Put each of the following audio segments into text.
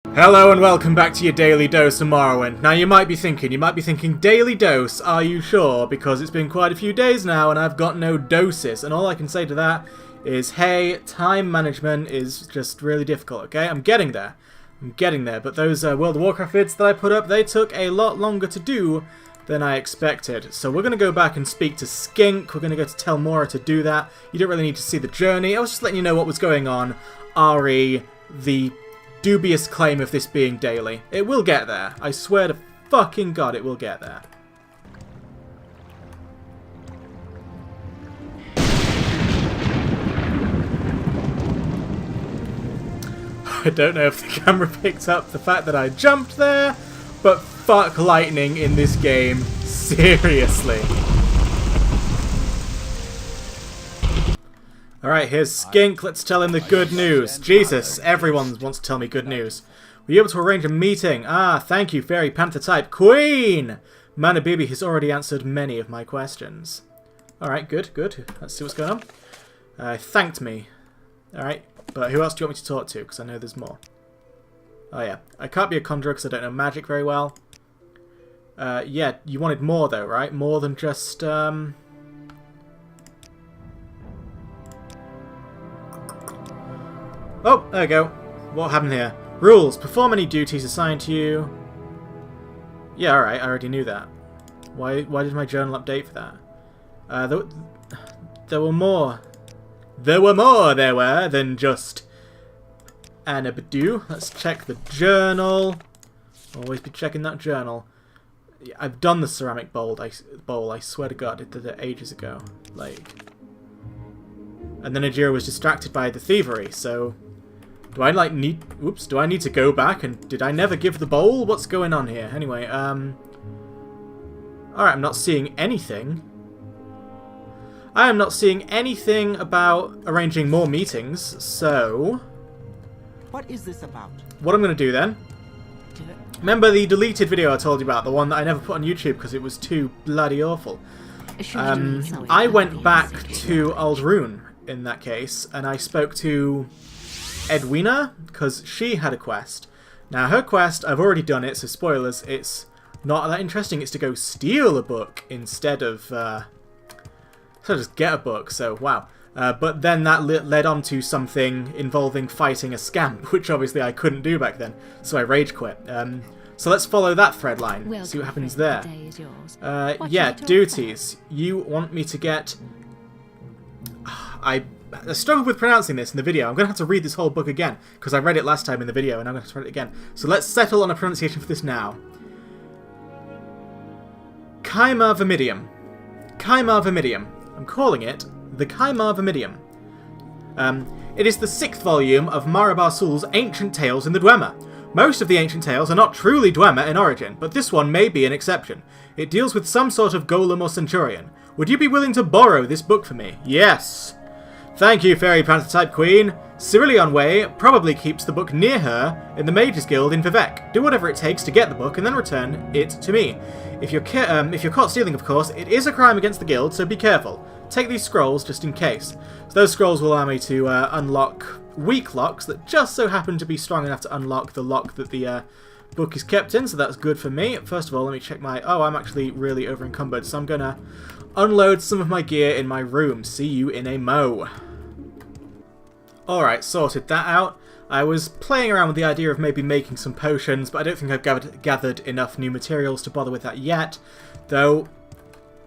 Hello and welcome back to your Daily Dose of Morrowind. Now you might be thinking, Daily Dose, are you sure? Because it's been quite a few days now and I've got no doses. And all I can say to that is, hey, time management is just really difficult, okay? I'm getting there. But those World of Warcraft vids that I put up, they took a lot longer to do than I expected. So we're going to go back and speak to Skink. We're going to go to Tell Mora to do that. You don't really need to see the journey. I was just letting you know what was going on. Re, the dubious claim of this being daily. It will get there. I swear to fucking God it will get there. I don't know if the camera picked up the fact that I jumped there, but fuck lightning in this game. Seriously. Alright, here's Skink. Let's tell him the good news. Jesus, everyone wants to tell me good news. Were you able to arrange a meeting? Ah, thank you, Fairy Panther Type Queen! Manabibi has already answered many of my questions. Alright, good. Let's see what's going on. Thanked me. Alright, but who else do you want me to talk to? Because I know there's more. Oh yeah, I can't be a conjurer because I don't know magic very well. Yeah, you wanted more though, right? More than just, Oh, there we go. What happened here? Rules. Perform any duties assigned to you. Yeah, alright, I already knew that. Why did my journal update for that? There were more. There were than just Anabadu. Let's check the journal. Always be checking that journal. Yeah, I've done the ceramic bowl, I swear to God, I did it ages ago. Like... And then Ajira was distracted by the thievery, so... Do I need to go back and... Did I never give the bowl? What's going on here? Anyway, Alright, I'm not seeing anything. I am not seeing anything about arranging more meetings, so... What is this about? What I'm going to do then... Remember the deleted video I told you about? The one that I never put on YouTube because it was too bloody awful. I went back to Aldrune in that case, and I spoke to Edwina, because she had a quest. Now, her quest, I've already done it, so spoilers, it's not that interesting. It's to go steal a book instead of just get a book, so wow. But then that led on to something involving fighting a scamp, which obviously I couldn't do back then, so I rage quit. So let's follow that thread line, see what happens there. Yeah, duties. You want me to get... I struggled with pronouncing this in the video. I'm going to have to read this whole book again, because I read it last time in the video, and I'm going to have to read it again. So let's settle on a pronunciation for this now. Kaimar Vermidium. Kaimar Vermidium. I'm calling it the Kaimar Vermidium. It is the 6th volume of Marabar Sul's Ancient Tales in the Dwemer. Most of the ancient tales are not truly Dwemer in origin, but this one may be an exception. It deals with some sort of golem or centurion. Would you be willing to borrow this book for me? Yes. Thank you, Fairy Panther Type Queen. Cirillion Way probably keeps the book near her in the Mages Guild in Vivec. Do whatever it takes to get the book and then return it to me. If you're caught stealing, of course, it is a crime against the guild, so be careful. Take these scrolls just in case. So those scrolls will allow me to unlock weak locks that just so happen to be strong enough to unlock the lock that the book is kept in, so that's good for me. First of all, let me check my... Oh, I'm actually really over encumbered, so I'm going to unload some of my gear in my room. See you in a mo. Alright, sorted that out. I was playing around with the idea of maybe making some potions, but I don't think I've gathered enough new materials to bother with that yet. Though,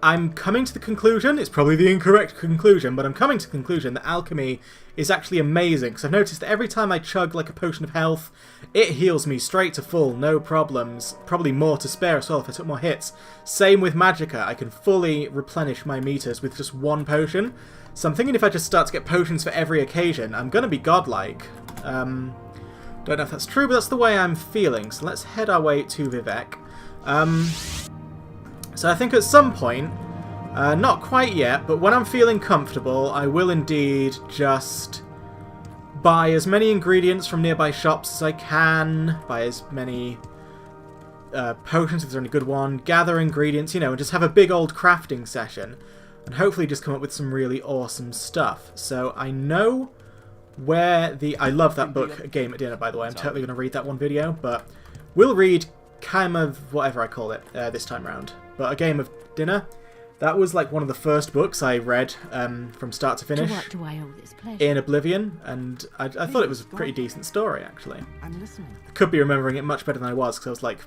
I'm coming to the conclusion, it's probably the incorrect conclusion, but I'm coming to the conclusion that alchemy is actually amazing, because I've noticed that every time I chug like a potion of health, it heals me straight to full, no problems. Probably more to spare as well if I took more hits. Same with magicka, I can fully replenish my meters with just one potion. So I'm thinking if I just start to get potions for every occasion, I'm going to be godlike. Don't know if that's true, but that's the way I'm feeling. So let's head our way to Vivec. So I think at some point, not quite yet, but when I'm feeling comfortable, I will indeed just buy as many ingredients from nearby shops as I can, buy as many potions if there's any good one, gather ingredients, you know, and just have a big old crafting session. And hopefully just come up with some really awesome stuff. So I know where the... I love that book, A Game at Dinner, by the way. I'm totally going to read that one video, but we'll read Kind of whatever I call it this time round. But A Game of Dinner, that was like one of the first books I read from start to finish To what do I owe this pleasure? in Oblivion, and I thought it was a pretty decent story, actually. I'm listening. I could be remembering it much better than I was, because I was like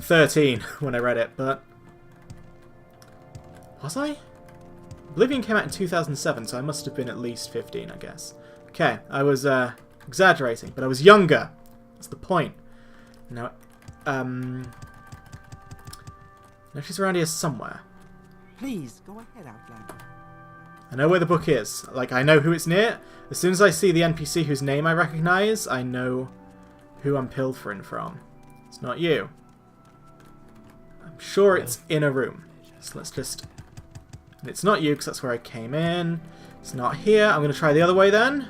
13 when I read it, but... Was I? Oblivion came out in 2007, so I must have been at least 15, I guess. Okay, I was exaggerating, but I was younger. That's the point. Now, now she's around here somewhere. Please, go ahead, Outlander. I know where the book is. Like, I know who it's near. As soon as I see the NPC whose name I recognise, I know who I'm pilfering from. It's not you. I'm sure it's in a room. So let's just... And it's not you, because that's where I came in. It's not here. I'm going to try the other way then.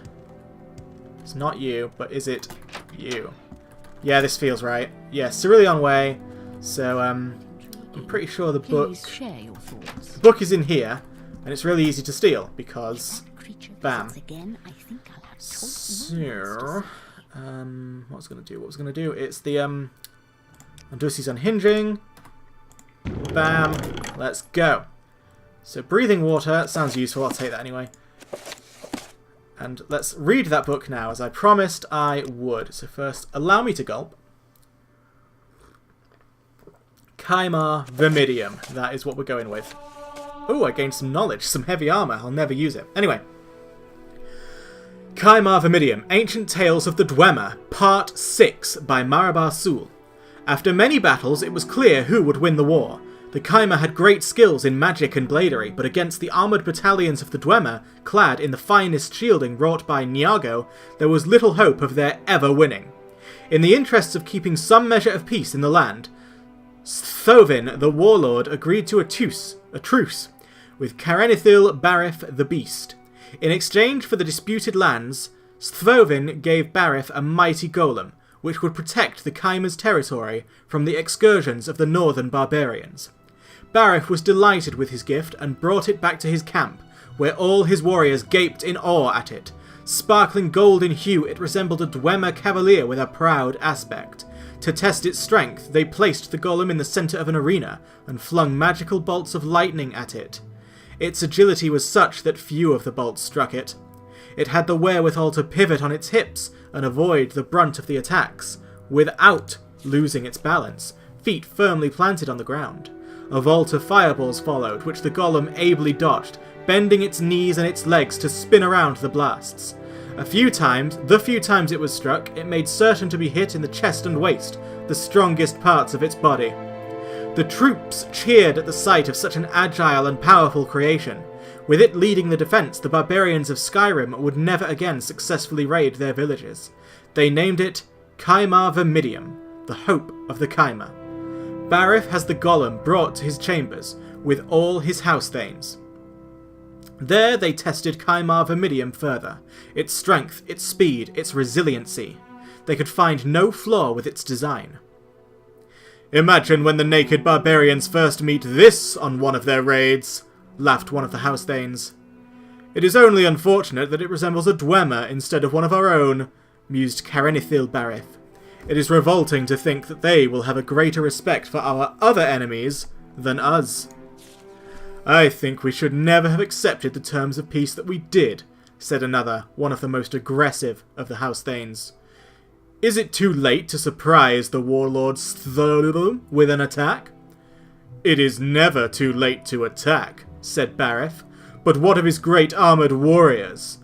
It's not you, but is it you? Yeah, this feels right. Yeah, Cerulean Way. So, I'm pretty sure the book... Please share your thoughts. The book is in here, and it's really easy to steal, because... Bam. Again, I think I'll have So... what was I going to do? What was I going to do? It's the, Undusi's Unhinging. Bam. Let's go. So, breathing water sounds useful. I'll take that anyway. And let's read that book now, as I promised I would. So first, allow me to gulp. Kaimar Vermidium. That is what we're going with. Oh, I gained some knowledge. Some heavy armor. I'll never use it. Anyway. Kaimar Vermidium. Ancient Tales of the Dwemer. Part 6 by Marabar Sul. After many battles, it was clear who would win the war. The Kaimar had great skills in magic and bladery, but against the armoured battalions of the Dwemer, clad in the finest shielding wrought by Niago, there was little hope of their ever winning. In the interests of keeping some measure of peace in the land, Sthovin, the warlord, agreed to a truce with Karenithil Barif the Beast. In exchange for the disputed lands, Sthovin gave Barif a mighty golem, which would protect the Kaimar's territory from the excursions of the northern barbarians. Barif was delighted with his gift and brought it back to his camp, where all his warriors gaped in awe at it. Sparkling gold in hue, it resembled a Dwemer cavalier with a proud aspect. To test its strength, they placed the golem in the centre of an arena and flung magical bolts of lightning at it. Its agility was such that few of the bolts struck it. It had the wherewithal to pivot on its hips and avoid the brunt of the attacks, without losing its balance, feet firmly planted on the ground. A vault of fireballs followed, which the golem ably dodged, bending its knees and its legs to spin around the blasts. The few times it was struck, it made certain to be hit in the chest and waist, the strongest parts of its body. The troops cheered at the sight of such an agile and powerful creation. With it leading the defence, the barbarians of Skyrim would never again successfully raid their villages. They named it Kaimar Vermidium, the hope of the Kaimar. Barif has the golem brought to his chambers, with all his house thanes. There they tested Kaimar Vermidium further, its strength, its speed, its resiliency. They could find no flaw with its design. "Imagine when the naked barbarians first meet this on one of their raids," laughed one of the house thanes. "It is only unfortunate that it resembles a Dwemer instead of one of our own," mused Karenithil Barif. "It is revolting to think that they will have a greater respect for our other enemies than us." "I think we should never have accepted the terms of peace that we did," said another, one of the most aggressive of the house thanes. "Is it too late to surprise the warlord Stholum with an attack?" "It is never too late to attack," said Barif. "But what of his great armoured warriors?"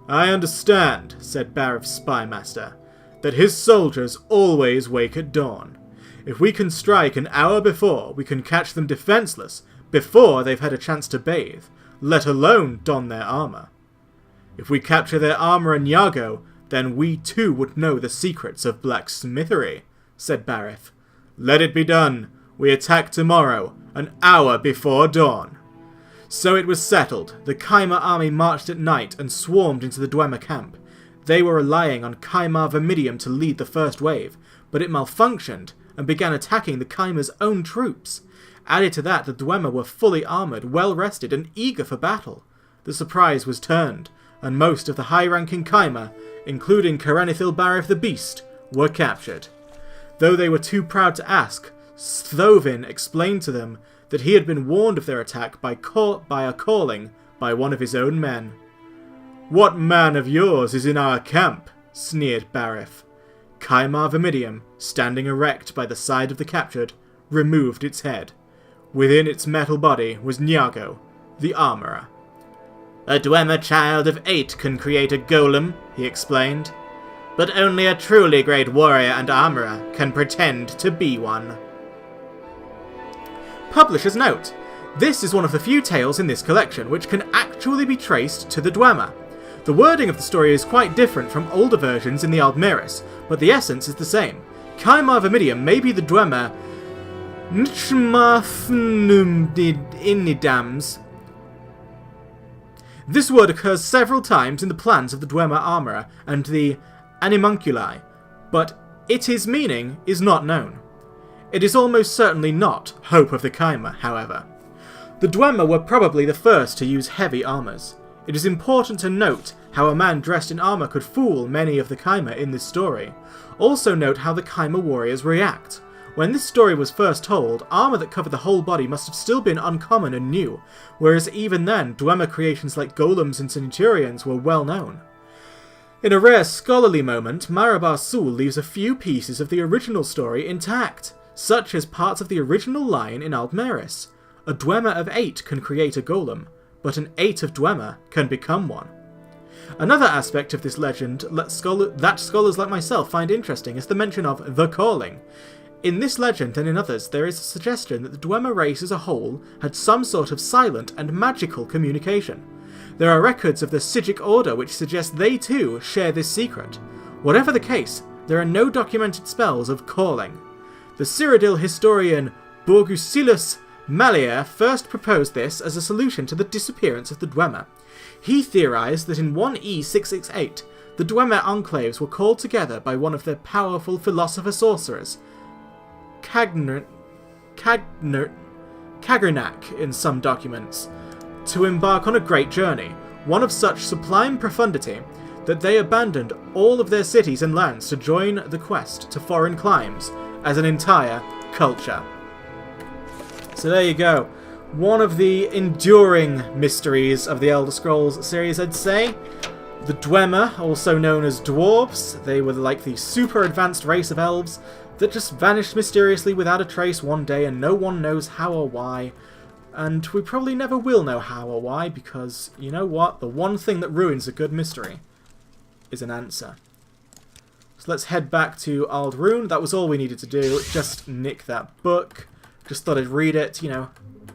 "I understand," said Barif's spymaster, "that his soldiers always wake at dawn. If we can strike an hour before, we can catch them defenceless before they've had a chance to bathe, let alone don their armour. If we capture their armour in Yago, then we too would know the secrets of blacksmithery," said Barif. "Let it be done. We attack tomorrow, an hour before dawn." So it was settled. The Kaimar army marched at night and swarmed into the Dwemer camp. They were relying on Kaimar Vermidium to lead the first wave, but it malfunctioned and began attacking the Kaimar's own troops. Added to that, the Dwemer were fully armoured, well rested, and eager for battle. The surprise was turned, and most of the high-ranking Kaima, including Karenithil Barif the Beast, were captured. Though they were too proud to ask, Sthovin explained to them that he had been warned of their attack by a calling by one of his own men. "What man of yours is in our camp?" sneered Barif. Kaimar Vermidium, standing erect by the side of the captured, removed its head. Within its metal body was Nyago, the armourer. "A Dwemer child of 8 can create a golem," he explained, "but only a truly great warrior and armourer can pretend to be one." Publisher's note: this is one of the few tales in this collection which can actually be traced to the Dwemer. The wording of the story is quite different from older versions in the Aldmeris, but the essence is the same. Kaimar Vermidium may be the Dwemer Nchmathnumdid. This word occurs several times in the plans of the Dwemer Armourer and the Animunculi, but its meaning is not known. It is almost certainly not Hope of the Kaima, however. The Dwemer were probably the first to use heavy armours. It is important to note how a man dressed in armour could fool many of the Kaima in this story. Also note how the Kaima warriors react. When this story was first told, armour that covered the whole body must have still been uncommon and new, whereas even then, Dwemer creations like golems and centurions were well known. In a rare scholarly moment, Marabar Sul leaves a few pieces of the original story intact, such as parts of the original line in Aldmeris. A Dwemer of 8 can create a golem, but an 8 of Dwemer can become one. Another aspect of this legend that scholars like myself find interesting is the mention of the Calling. In this legend and in others, there is a suggestion that the Dwemer race as a whole had some sort of silent and magical communication. There are records of the Sigic Order which suggest they too share this secret. Whatever the case, there are no documented spells of calling. The Cyrodiil historian Borgusilus Malier first proposed this as a solution to the disappearance of the Dwemer. He theorised that in 1E668, the Dwemer enclaves were called together by one of their powerful philosopher-sorcerers, Cagnernak in some documents, to embark on a great journey, one of such sublime profundity that they abandoned all of their cities and lands to join the quest to foreign climes as an entire culture. So there you go. One of the enduring mysteries of the Elder Scrolls series, I'd say. The Dwemer, also known as dwarves, they were like the super advanced race of elves that just vanished mysteriously without a trace one day, and no one knows how or why. And we probably never will know how or why, because, you know what? The one thing that ruins a good mystery is an answer. So let's head back to Aldrune. That was all we needed to do. Just nick that book. Just thought I'd read it, you know,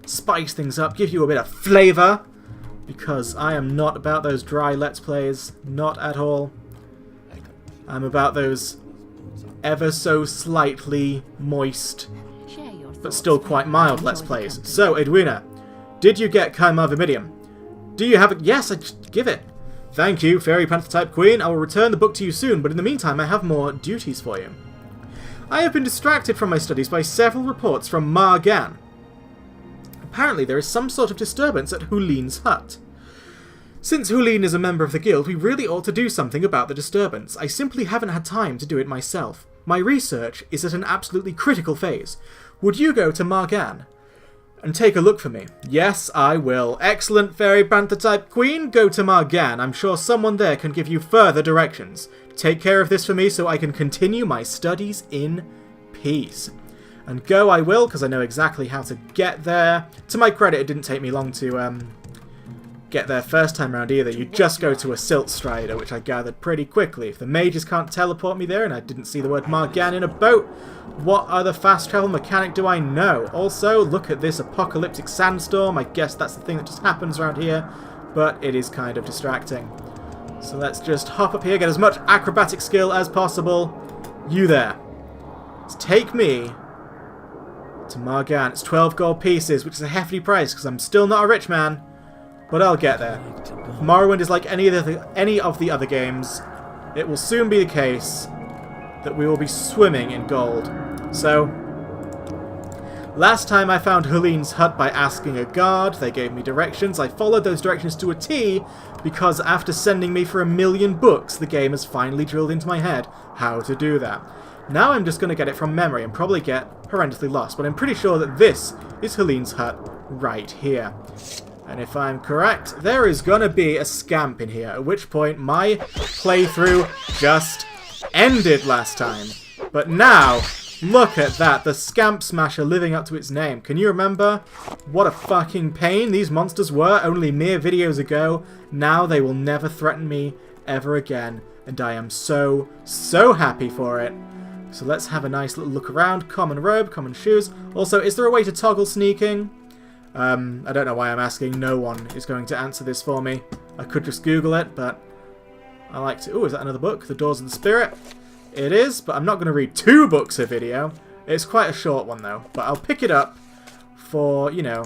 spice things up, give you a bit of flavour, because I am not about those dry Let's Plays, not at all. I'm about those ever so slightly moist, but still quite mild Let's Plays. So, Edwina, did you get Kaimar Vermidium? Do you have it? Yes, give it. Thank you, Fairy Panther Type Queen. I will return the book to you soon, but in the meantime I have more duties for you. I have been distracted from my studies by several reports from Margan. Apparently there is some sort of disturbance at Hulin's hut. Since Hulin is a member of the guild, we really ought to do something about the disturbance. I simply haven't had time to do it myself. My research is at an absolutely critical phase. Would you go to Margan and take a look for me? Yes, I will. Excellent, Fairy Panther Type Queen. Go to Margan. I'm sure someone there can give you further directions. Take care of this for me so I can continue my studies in peace. And go I will, because I know exactly how to get there. To my credit, it didn't take me long to get there first time round either. You just go to a Silt Strider, which I gathered pretty quickly. If the mages can't teleport me there, and I didn't see the word Margan in a boat, what other fast travel mechanic do I know? Also, look at this apocalyptic sandstorm. I guess that's the thing that just happens around here, but it is kind of distracting. So let's just hop up here, get as much acrobatic skill as possible. You there. Let's take me to Margan. It's 12 gold pieces, which is a hefty price, because I'm still not a rich man. But I'll get there. Morrowind is like any of the other games. It will soon be the case that we will be swimming in gold. So, Last time I found Helene's hut by asking a guard. They gave me directions. I followed those directions to a T because after sending me for 1,000,000 books, the game has finally drilled into my head how to do that. Now I'm just going to get it from memory and probably get horrendously lost, but I'm pretty sure that this is Helene's hut right here. And if I'm correct, there is going to be a scamp in here, at which point my playthrough just ended last time. But now, look at that, the Scamp Smasher living up to its name. Can you remember what a fucking pain these monsters were only mere videos ago? Now they will never threaten me ever again, and I am so, so happy for it. So let's have a nice little look around. Common robe, common shoes. Also, is there a way to toggle sneaking? I don't know why I'm asking. No one is going to answer this for me. I could just Google it, but I like to... Ooh, is that another book? The Doors of the Spirit? It is, but I'm not going to read 2 books a video. It's quite a short one, though. But I'll pick it up for, you know,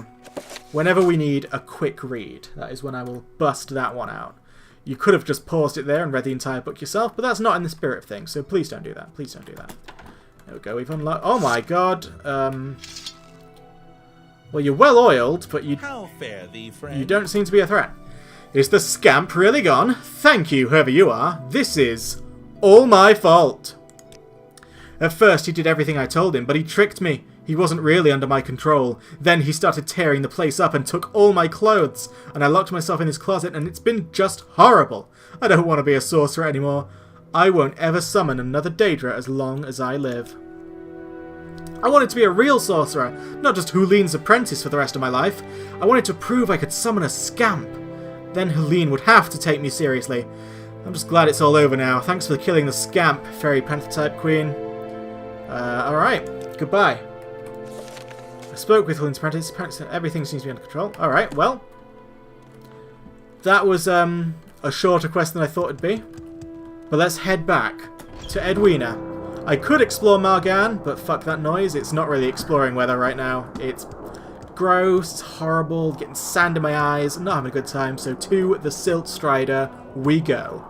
whenever we need a quick read. That is when I will bust that one out. You could have just paused it there and read the entire book yourself, but that's not in the spirit of things, so please don't do that. Please don't do that. There we go, we've unlocked... Oh my god! Well, you're well-oiled, but you don't seem to be a threat. Is the scamp really gone? Thank you, whoever you are. This is all my fault. At first, he did everything I told him, but he tricked me. He wasn't really under my control. Then he started tearing the place up and took all my clothes, and I locked myself in his closet, and it's been just horrible. I don't want to be a sorcerer anymore. I won't ever summon another Daedra as long as I live. I wanted to be a real sorcerer, not just Helene's apprentice for the rest of my life. I wanted to prove I could summon a scamp. Then Helene would have to take me seriously. I'm just glad it's all over now. Thanks for killing the scamp, Fairy Panther-type Queen. Alright. Goodbye. I spoke with Helene's apprentice. Everything seems to be under control. Alright, well. That was a shorter quest than I thought it'd be. But let's head back to Edwina. I could explore Margan, but fuck that noise. It's not really exploring weather right now. It's gross, it's horrible, getting sand in my eyes. I'm not having a good time, so to the Silt Strider we go.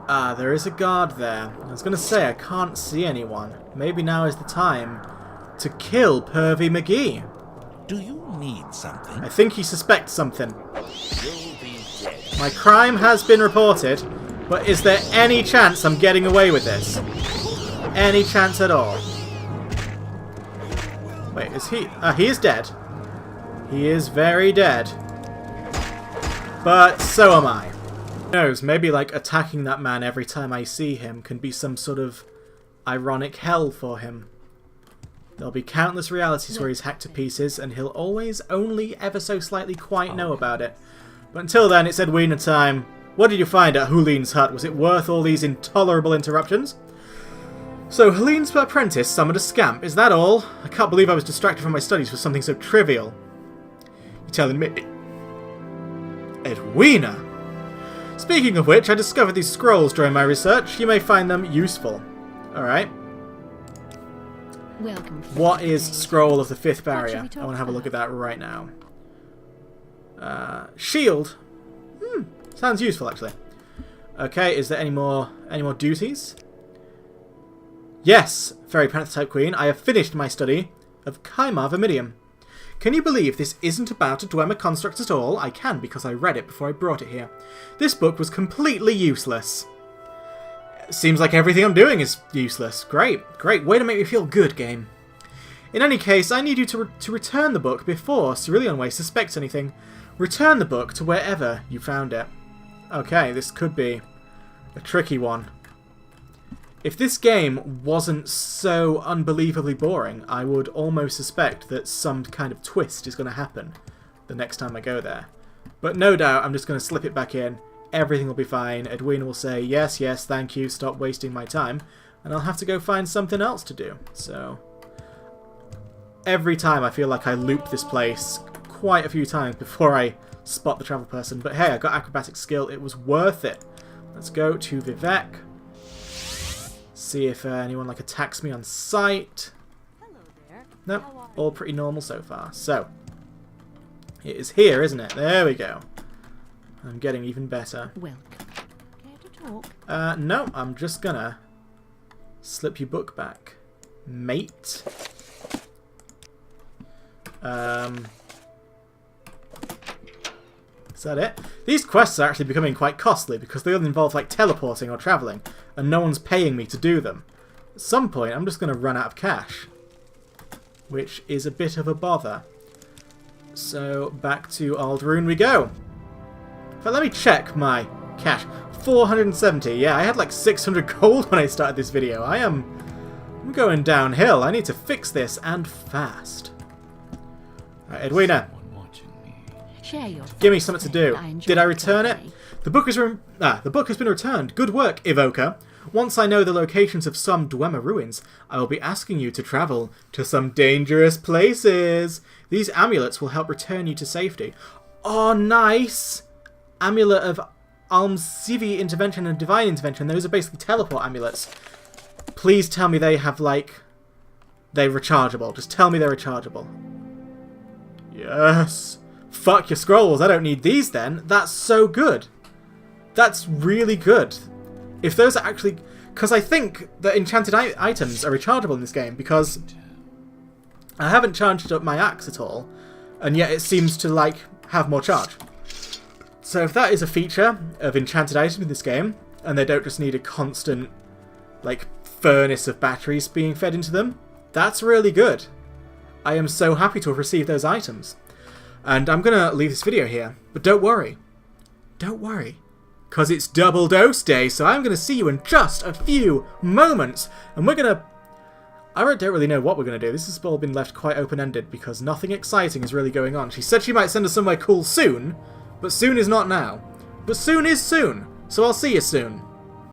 Ah, there is a guard there. I was going to say, I can't see anyone. Maybe now is the time to kill Pervy McGee. Do you need something? I think he suspects something. My crime has been reported, but is there any chance I'm getting away with this? Any chance at all? Wait, is he... he is dead. He is very dead. But so am I. Who knows, maybe like attacking that man every time I see him can be some sort of ironic hell for him. There'll be countless realities where he's hacked to pieces, and he'll always only ever so slightly quite know about it. But until then, it's Edwina time. What did you find at Helene's hut? Was it worth all these intolerable interruptions? So, Helene's apprentice summoned a scamp, is that all? I can't believe I was distracted from my studies for something so trivial. You're telling me... Edwina! Speaking of which, I discovered these scrolls during my research. You may find them useful. Alright. Welcome. What is Scroll of the Fifth Barrier? I want to have a look at that right now. Shield. Sounds useful, actually. Okay, is there any more duties? Yes, Fairy Panther-type Queen, I have finished my study of Chimar Vermidium. Can you believe this isn't about a Dwemer construct at all? I can, because I read it before I brought it here. This book was completely useless. Seems like everything I'm doing is useless. Great, great. Way to make me feel good, game. In any case, I need you to return the book before Cerulean Way suspects anything. Return the book to wherever you found it. Okay, this could be a tricky one. If this game wasn't so unbelievably boring, I would almost suspect that some kind of twist is going to happen the next time I go there. But no doubt, I'm just going to slip it back in. Everything will be fine. Edwina will say, yes, yes, thank you, stop wasting my time. And I'll have to go find something else to do. So, every time I feel like I loop this place quite a few times before I spot the travel person. But hey, I got acrobatic skill. It was worth it. Let's go to Vivek. See if anyone like attacks me on sight. Hello there. Nope, all pretty normal so far. So, it is here, isn't it? There we go. I'm getting even better. Welcome. Care to talk? No, I'm just gonna slip your book back. Mate. Is that it? These quests are actually becoming quite costly because they all involve like teleporting or travelling, and no one's paying me to do them. At some point, I'm just going to run out of cash, which is a bit of a bother. So back to Ald'ruhn we go. But let me check my cash. 470. Yeah, I had like 600 gold when I started this video. I'm going downhill. I need to fix this, and fast. Right, Edwina. Share your Give me thoughts something to today. do. I enjoyed Did I return it? company. The book has been returned. Good work, Evoker. Once I know the locations of some Dwemer ruins, I will be asking you to travel to some dangerous places. These amulets will help return you to safety. Oh, nice! Amulet of Almsivi Intervention and Divine Intervention. Those are basically teleport amulets. Please tell me they have, like... They're rechargeable. Just tell me they're rechargeable. Yes! Fuck your scrolls, I don't need these then. That's so good. That's really good. If those are actually... Because I think that enchanted items are rechargeable in this game, because I haven't charged up my axe at all, and yet it seems to, like, have more charge. So if that is a feature of enchanted items in this game, and they don't just need a constant, like, furnace of batteries being fed into them, that's really good. I am so happy to have received those items. And I'm going to leave this video here, but don't worry. Don't worry. Because it's double dose day, so I'm going to see you in just a few moments. And we're going to... I don't really know what we're going to do. This has all been left quite open-ended because nothing exciting is really going on. She said she might send us somewhere cool soon, but soon is not now. But soon is soon, so I'll see you soon.